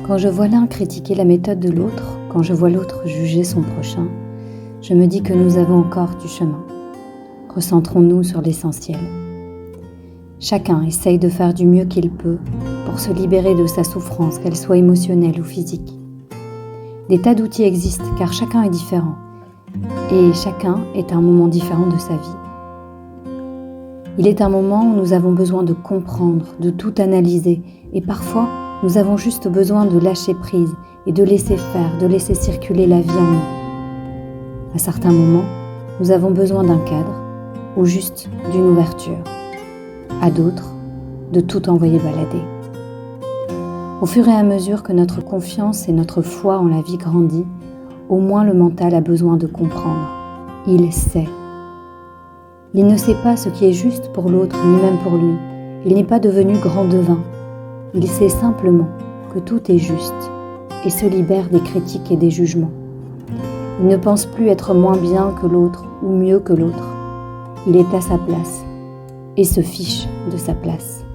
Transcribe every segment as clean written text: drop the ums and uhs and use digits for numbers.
Quand je vois l'un critiquer la méthode de l'autre, quand je vois l'autre juger son prochain, je me dis que nous avons encore du chemin. Recentrons-nous sur l'essentiel. Chacun essaye de faire du mieux qu'il peut pour se libérer de sa souffrance, qu'elle soit émotionnelle ou physique. Des tas d'outils existent car chacun est différent et chacun est à un moment différent de sa vie. Il est un moment où nous avons besoin de comprendre, de tout analyser et parfois nous avons juste besoin de lâcher prise et de laisser faire, de laisser circuler la vie en nous. À certains moments, nous avons besoin d'un cadre ou juste d'une ouverture. À d'autres, de tout envoyer balader. Au fur et à mesure que notre confiance et notre foi en la vie grandit, au moins le mental a besoin de comprendre. Il sait. Il ne sait pas ce qui est juste pour l'autre, ni même pour lui. Il n'est pas devenu grand devin. Il sait simplement que tout est juste et se libère des critiques et des jugements. Il ne pense plus être moins bien que l'autre ou mieux que l'autre. Il est à sa place et se fiche de sa place.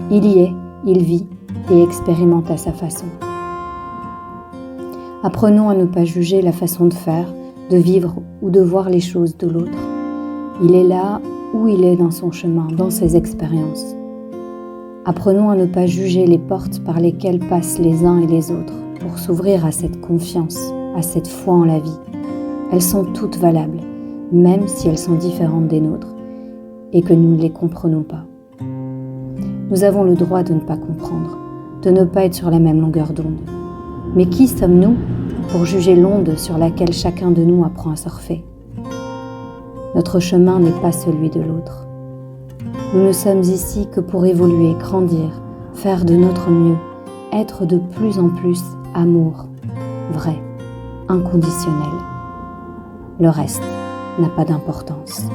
Il y est, il vit et expérimente à sa façon. Apprenons à ne pas juger la façon de faire, de vivre ou de voir les choses de l'autre. Il est là où il est dans son chemin, dans ses expériences. Apprenons à ne pas juger les portes par lesquelles passent les uns et les autres pour s'ouvrir à cette confiance, à cette foi en la vie. Elles sont toutes valables, même si elles sont différentes des nôtres et que nous ne les comprenons pas. Nous avons le droit de ne pas comprendre, de ne pas être sur la même longueur d'onde. Mais qui sommes-nous pour juger l'onde sur laquelle chacun de nous apprend à surfer ? Notre chemin n'est pas celui de l'autre. Nous ne sommes ici que pour évoluer, grandir, faire de notre mieux, être de plus en plus amour, vrai, inconditionnel. Le reste n'a pas d'importance.